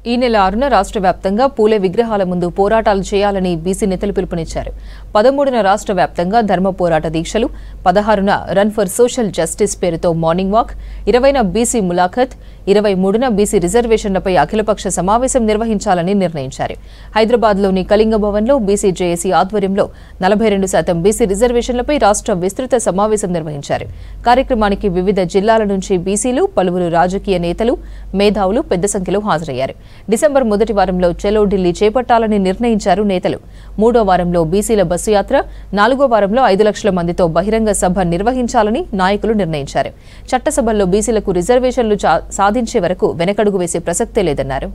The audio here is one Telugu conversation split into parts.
ఈ నెల 6న రాష్ట్ర వ్యాప్తంగా పూలే విగ్రహాల ముందు పోరాటాలు చేయాలని బీసీ నేతలు పిలుపునిచ్చారు. 13న రాష్ట్ర వ్యాప్తంగా ధర్మ పోరాట దీక్షలు, 16న రన్ ఫర్ సోషల్ జస్టిస్ పేరుతో మార్నింగ్ వాక్, 20న బీసీ ములాఖత్, 23న బీసీ రిజర్వేషన్లపై అఖిలపక్ష సమావేశం నిర్వహించాలని నిర్ణయించారు. హైదరాబాద్లోని కళింగ భవన్లో బీసీ జేఏసీ ఆధ్వర్యంలో 42% బీసీ రిజర్వేషన్లపై రాష్ట్ర విస్తృత సమావేశం నిర్వహించారు. కార్యక్రమానికి వివిధ జిల్లాల నుంచి బీసీలు, పలువురు రాజకీయ నేతలు, మేధావులు పెద్ద సంఖ్యలో హాజరయ్యారు. డిసెంబర్ మొదటి వారంలో చలో ఢిల్లీ చేపట్టాలని నిర్ణయించారు నేతలు. 3వ వారంలో బీసీల బస్సు యాత్ర, 4వ వారంలో 5 లక్షల మందితో బహిరంగ సభ నిర్వహించాలని నాయకులు నిర్ణయించారు. చట్టసభల్లో బీసీలకు రిజర్వేషన్లు సాధించే వరకు వెనకడుగు వేసే ప్రసక్తే లేదన్నారు.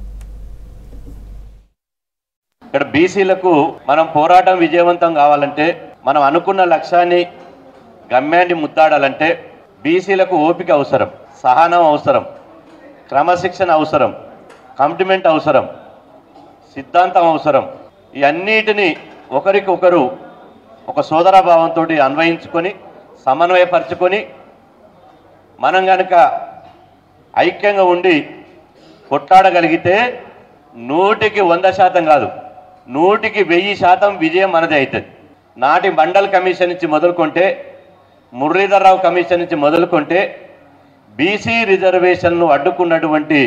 ఇక్కడ బీసీలకు మనం పోరాటం విజయవంతం కావాలంటే, మనం అనుకున్న లక్ష్యాన్ని గమ్యాన్ని ముద్దాడాలంటే బీసీలకు ఓపిక అవసరం, సహనం అవసరం, క్రమశిక్షణ అవసరం, కమిట్మెంట్ అవసరం, సిద్ధాంతం అవసరం. ఈ అన్నిటినీ ఒకరికొకరు ఒక సోదరభావంతో అన్వయించుకొని సమన్వయపరచుకొని మనం కనుక ఐక్యంగా ఉండి కొట్లాడగలిగితే 100కి 100% కాదు, 100కి 1000% విజయం మనదే అవుతుంది. నాటి మండల్ కమిషన్ నుంచి మొదలుకుంటే, మురళీధర్రావు కమిషన్ నుంచి మొదలుకుంటే బీసీ రిజర్వేషన్ను అడ్డుకున్నటువంటి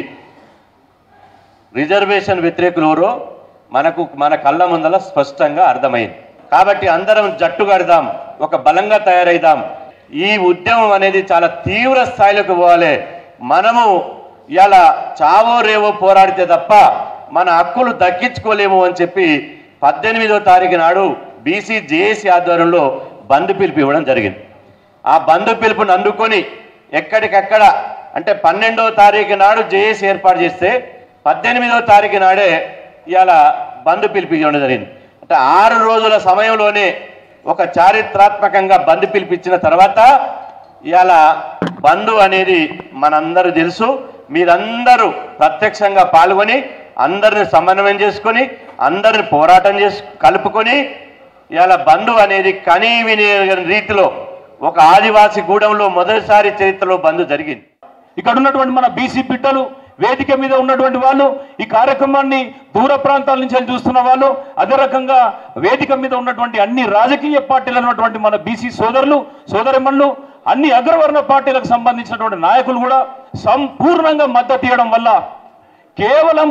రిజర్వేషన్ వ్యతిరేకులు ఎవరో మన కళ్ళ ముందల స్పష్టంగా అర్థమైంది. కాబట్టి అందరం జట్టు కడదాం, ఒక బలంగా తయారైదాం. ఈ ఉద్యమం అనేది చాలా తీవ్ర స్థాయిలోకి పోవాలి. మనము ఇలా చావో రేవో పోరాడితే తప్ప మన హక్కులు దక్కించుకోలేము అని చెప్పి 18వ తారీఖు నాడు బీసీ జేఏసీ ఆధ్వర్యంలో బంద్ పిలుపు ఇవ్వడం జరిగింది. ఆ బంద్ పిలుపుని అందుకొని ఎక్కడికక్కడ అంటే 12వ తారీఖు నాడు జేఏసీ ఏర్పాటు చేస్తే 18వ తారీఖు నాడే ఇవాళ బంద్ పిలుపు ఇవ్వడం జరిగింది. అంటే 6 రోజుల సమయంలోనే ఒక చారిత్రాత్మకంగా బంద్ పిలిపించిన తర్వాత ఇవాళ బంద్ అనేది మనందరూ తెలుసు. మీరందరూ ప్రత్యక్షంగా పాల్గొని అందరిని సమన్వయం చేసుకొని అందరిని పోరాటం కలుపుకొని ఇవాళ బంద్ అనేది కనీవిని రీతిలో ఒక ఆదివాసీ గూడెంలో మొదటిసారి చరిత్రలో బంద్ జరిగింది. ఇక్కడ ఉన్నటువంటి మన బీసీ బిడ్డలు, వేదిక మీద ఉన్నటువంటి వాళ్ళు, ఈ కార్యక్రమాన్ని దూర ప్రాంతాల నుంచి చూస్తున్న వాళ్ళు, అదే రకంగా వేదిక మీద ఉన్నటువంటి అన్ని రాజకీయ పార్టీలు ఉన్నటువంటి మన బీసీ సోదరులు, సోదరిమణులు, అన్ని అగ్రవర్ణ పార్టీలకు సంబంధించినటువంటి నాయకులు కూడా సంపూర్ణంగా మద్దతు ఇవ్వడం వల్ల కేవలం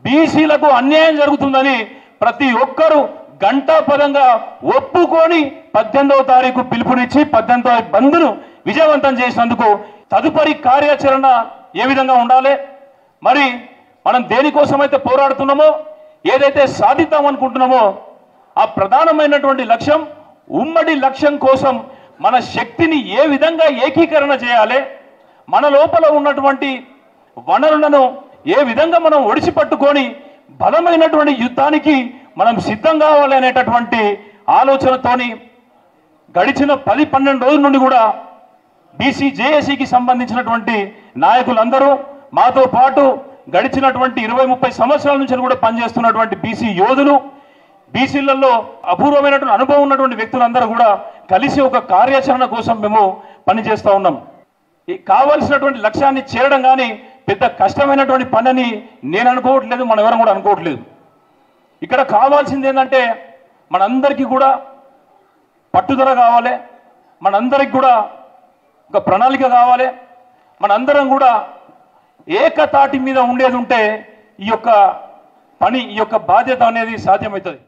బీసీలకు అన్యాయం జరుగుతుందని ప్రతి ఒక్కరూ గంటాపదంగా ఒప్పుకొని 18వ తారీఖు పిలుపునిచ్చి 18వ బంద్ను విజయవంతం చేసినందుకు తదుపరి కార్యాచరణ ఏ విధంగా ఉండాలి, మరి మనం దేనికోసమైతే పోరాడుతున్నామో, ఏదైతే సాధిద్దాం అనుకుంటున్నామో ఆ ప్రధానమైనటువంటి లక్ష్యం, ఉమ్మడి లక్ష్యం కోసం మన శక్తిని ఏ విధంగా ఏకీకరణ చేయాలి, మన లోపల ఉన్నటువంటి వనరులను ఏ విధంగా మనం ఒడిసిపట్టుకొని బలమైనటువంటి యుద్ధానికి మనం సిద్ధం కావాలి అనేటటువంటి ఆలోచనతోని గడిచిన 10-12 రోజుల నుండి కూడా బీసీ జేఏసీకి సంబంధించినటువంటి నాయకులందరూ మాతో పాటు గడిచినటువంటి 20-30 సంవత్సరాల నుంచి కూడా పనిచేస్తున్నటువంటి బీసీ యోధులు, బీసీలలో అపూర్వమైనటువంటి అనుభవం ఉన్నటువంటి వ్యక్తులందరూ కూడా కలిసి ఒక కార్యాచరణ కోసం మేము పనిచేస్తూ ఉన్నాం. ఈ కావాల్సినటువంటి లక్ష్యాన్ని చేరడం కానీ పెద్ద కష్టమైనటువంటి పనిని నేను అనుకోవట్లేదు, మనం ఎవరం కూడా అనుకోవట్లేదు. ఇక్కడ కావాల్సింది ఏంటంటే మనందరికీ కూడా పట్టుదల కావాలి, మనందరికి కూడా ఒక ప్రణాళిక కావాలి, మనందరం కూడా ఏకతాటి మీద ఉండేది ఉంటే ఈ యొక్క పని, ఈ యొక్క బాధ్యత అనేది సాధ్యమవుతుంది.